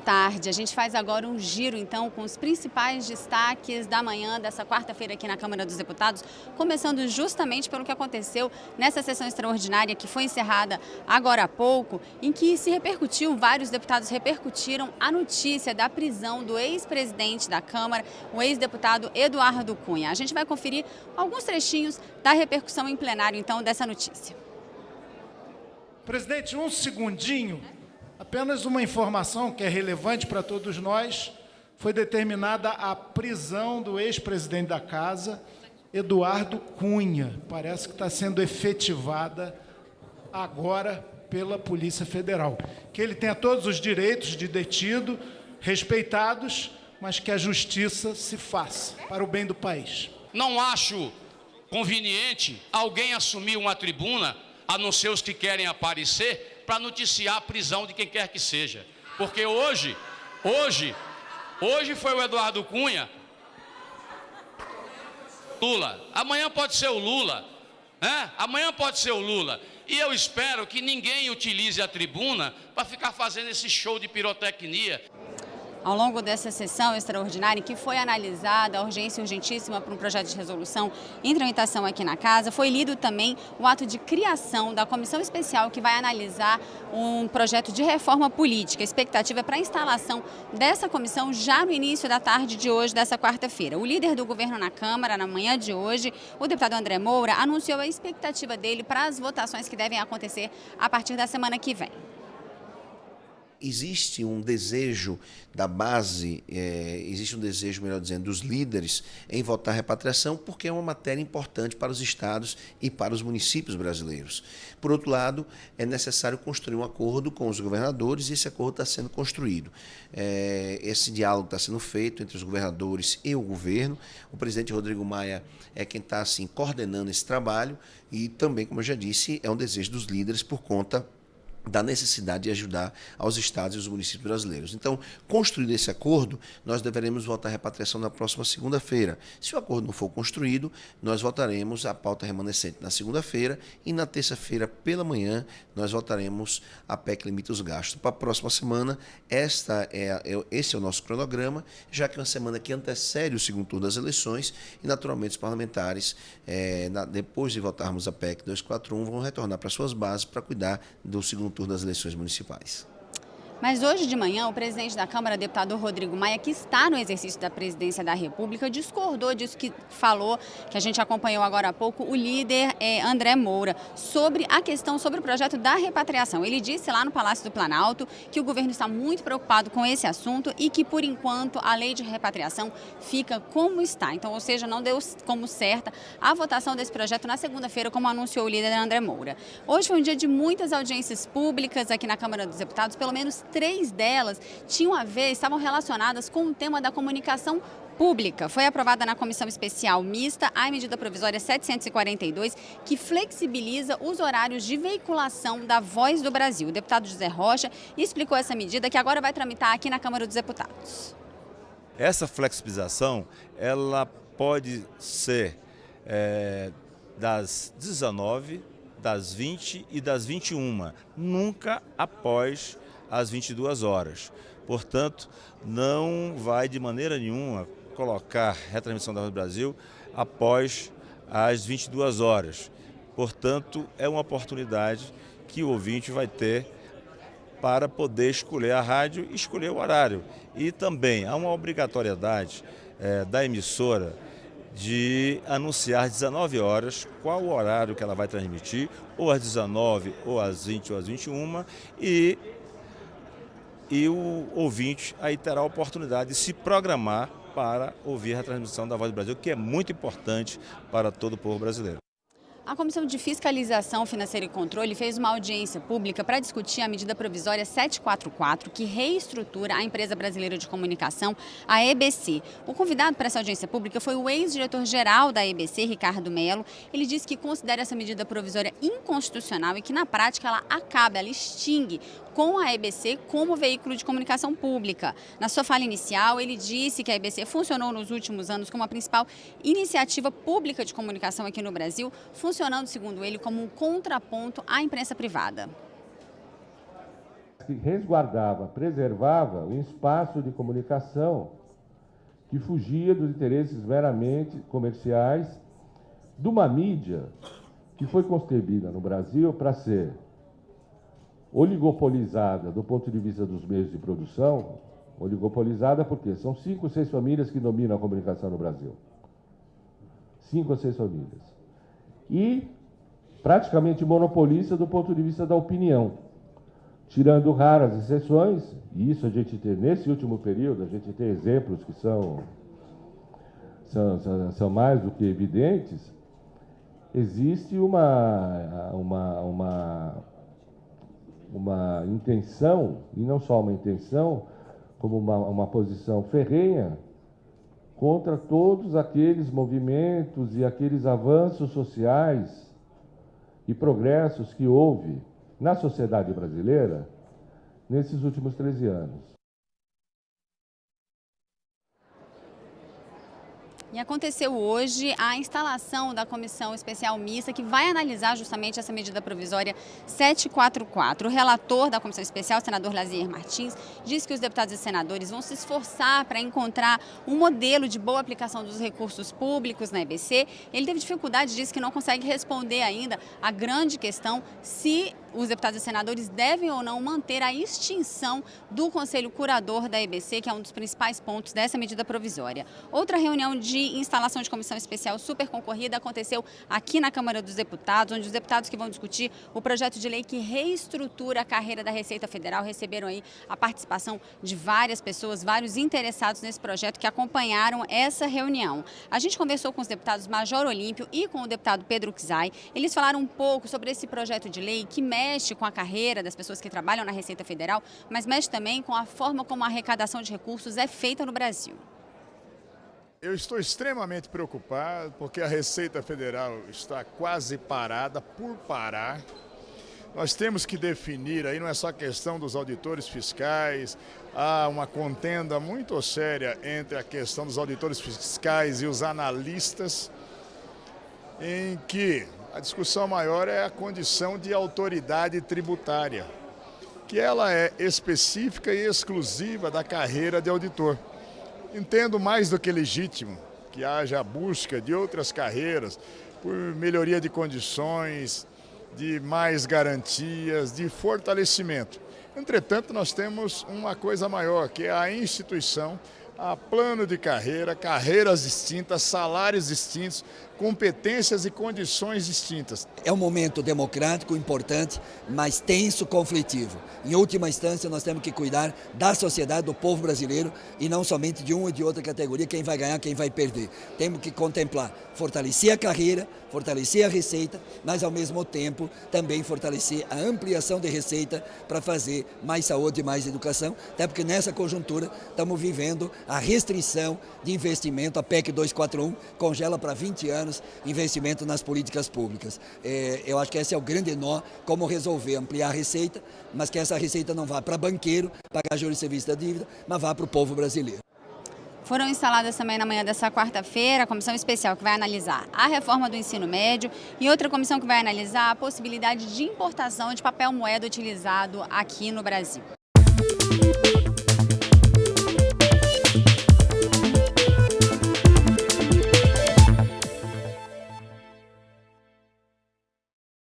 tarde. A gente faz agora um giro, então, com os principais destaques da manhã dessa quarta-feira aqui na Câmara dos Deputados, começando justamente pelo que aconteceu nessa sessão extraordinária que foi encerrada agora há pouco, em que se repercutiu, vários deputados repercutiram a notícia da prisão do ex-presidente da Câmara, o ex-deputado Eduardo Cunha. A gente vai conferir alguns trechinhos da repercussão em plenário, então, dessa notícia. Presidente, um segundinho. Apenas uma informação que é relevante para todos nós. Foi determinada a prisão do ex-presidente da Casa, Eduardo Cunha. Parece que está sendo efetivada agora pela Polícia Federal. Que ele tenha todos os direitos de detido, respeitados, mas que a justiça se faça para o bem do país. Não acho conveniente alguém assumir uma tribuna, a não ser os que querem aparecer, para noticiar a prisão de quem quer que seja. Porque hoje foi o Eduardo Cunha, Lula. Amanhã pode ser o Lula, né? Amanhã pode ser o Lula. E eu espero que ninguém utilize a tribuna para ficar fazendo esse show de pirotecnia. Ao longo dessa sessão extraordinária, em que foi analisada a urgência urgentíssima para um projeto de resolução em tramitação aqui na Casa, foi lido também o ato de criação da comissão especial que vai analisar um projeto de reforma política. A expectativa é para a instalação dessa comissão já no início da tarde de hoje, dessa quarta-feira. O líder do governo na Câmara, na manhã de hoje, o deputado André Moura, anunciou a expectativa dele para as votações que devem acontecer a partir da semana que vem. Existe um desejo da base, existe um desejo, melhor dizendo, dos líderes em votar a repatriação, porque é uma matéria importante para os estados e para os municípios brasileiros. Por outro lado, é necessário construir um acordo com os governadores e esse acordo está sendo construído. Esse diálogo está sendo feito entre os governadores e o governo. O presidente Rodrigo Maia é quem está assim, coordenando esse trabalho e também, como eu já disse, é um desejo dos líderes por conta da necessidade de ajudar aos estados e os municípios brasileiros. Então, construído esse acordo, nós deveremos votar a repatriação na próxima segunda-feira. Se o acordo não for construído, nós votaremos a pauta remanescente na segunda-feira e na terça-feira, pela manhã, nós votaremos a PEC limita os gastos. Para a próxima semana, esse é o nosso cronograma, já que é uma semana que antecede o segundo turno das eleições e, naturalmente, os parlamentares, depois de votarmos a PEC 241, vão retornar para suas bases para cuidar do segundo turno das eleições municipais. Mas hoje de manhã, o presidente da Câmara, deputado Rodrigo Maia, que está no exercício da presidência da República, discordou disso que falou, que a gente acompanhou agora há pouco, o líder André Moura, sobre a questão, sobre o projeto da repatriação. Ele disse lá no Palácio do Planalto que o governo está muito preocupado com esse assunto e que, por enquanto, a lei de repatriação fica como está. Então, ou seja, não deu como certa a votação desse projeto na segunda-feira, como anunciou o líder André Moura. Hoje foi um dia de muitas audiências públicas aqui na Câmara dos Deputados, pelo menos 3 delas estavam relacionadas com o tema da comunicação pública. Foi aprovada na Comissão Especial Mista a medida provisória 742, que flexibiliza os horários de veiculação da Voz do Brasil. O deputado José Rocha explicou essa medida que agora vai tramitar aqui na Câmara dos Deputados. Essa flexibilização, ela pode ser das 19, das 20 e das 21, nunca após às 22 horas. Portanto, não vai de maneira nenhuma colocar retransmissão da Voz do Brasil após às 22 horas. Portanto, é uma oportunidade que o ouvinte vai ter para poder escolher a rádio e escolher o horário. E também há uma obrigatoriedade da emissora de anunciar às 19 horas qual o horário que ela vai transmitir, ou às 19, ou às 20, ou às 21, e o ouvinte aí terá a oportunidade de se programar para ouvir a transmissão da Voz do Brasil, que é muito importante para todo o povo brasileiro. A Comissão de Fiscalização Financeira e Controle fez uma audiência pública para discutir a medida provisória 744, que reestrutura a empresa brasileira de comunicação, a EBC. O convidado para essa audiência pública foi o ex-diretor-geral da EBC, Ricardo Mello. Ele disse que considera essa medida provisória inconstitucional e que, na prática, ela extingue com a EBC como veículo de comunicação pública. Na sua fala inicial, ele disse que a EBC funcionou nos últimos anos como a principal iniciativa pública de comunicação aqui no Brasil, funcionando, segundo ele, como um contraponto à imprensa privada. que resguardava, preservava um espaço de comunicação que fugia dos interesses meramente comerciais de uma mídia que foi concebida no Brasil para ser oligopolizada do ponto de vista dos meios de produção. Oligopolizada porque são 5 ou 6 famílias que dominam a comunicação no Brasil. 5 ou 6 famílias. E praticamente monopolista do ponto de vista da opinião. Tirando raras exceções, e isso a gente tem, nesse último período, a gente tem exemplos que são mais do que evidentes, existe uma intenção, e não só uma intenção, como uma posição ferrenha contra todos aqueles movimentos e aqueles avanços sociais e progressos que houve na sociedade brasileira nesses últimos 13 anos. E aconteceu hoje a instalação da comissão especial mista que vai analisar justamente essa medida provisória 744. O relator da comissão especial, o senador Lazier Martins, disse que os deputados e senadores vão se esforçar para encontrar um modelo de boa aplicação dos recursos públicos na EBC. Ele teve dificuldade, disse que não consegue responder ainda a grande questão se os deputados e senadores devem ou não manter a extinção do Conselho Curador da EBC, que é um dos principais pontos dessa medida provisória. Outra reunião de instalação de comissão especial super concorrida aconteceu aqui na Câmara dos Deputados, onde os deputados que vão discutir o projeto de lei que reestrutura a carreira da Receita Federal receberam aí a participação de várias pessoas, vários interessados nesse projeto que acompanharam essa reunião. A gente conversou com os deputados Major Olímpio e com o deputado Pedro Czai. Eles falaram um pouco sobre esse projeto de lei que mexe com a carreira das pessoas que trabalham na Receita Federal, mas mexe também com a forma como a arrecadação de recursos é feita no Brasil. Eu estou extremamente preocupado porque a Receita Federal está quase parada por parar. Nós temos que definir, aí não é só questão dos auditores fiscais, há uma contenda muito séria entre a questão dos auditores fiscais e os analistas, em que a discussão maior é a condição de autoridade tributária, que ela é específica e exclusiva da carreira de auditor. Entendo mais do que legítimo que haja a busca de outras carreiras por melhoria de condições, de mais garantias, de fortalecimento. Entretanto, nós temos uma coisa maior, que é a instituição, a plano de carreira, carreiras distintas, salários distintos, competências e condições distintas. É um momento democrático importante, mas tenso, conflitivo. Em última instância, nós temos que cuidar da sociedade, do povo brasileiro, e não somente de uma e de outra categoria, quem vai ganhar, quem vai perder. Temos que contemplar, fortalecer a carreira, fortalecer a receita, mas ao mesmo tempo também fortalecer a ampliação de receita para fazer mais saúde e mais educação, até porque nessa conjuntura estamos vivendo a restrição de investimento, a PEC 241 congela para 20 anos investimento nas políticas públicas. Eu acho que esse é o grande nó, como resolver ampliar a receita, mas que essa receita não vá para banqueiro, pagar juros e serviços da dívida, mas vá para o povo brasileiro. Foram instaladas também na manhã dessa quarta-feira a comissão especial que vai analisar a reforma do ensino médio e outra comissão que vai analisar a possibilidade de importação de papel moeda utilizado aqui no Brasil.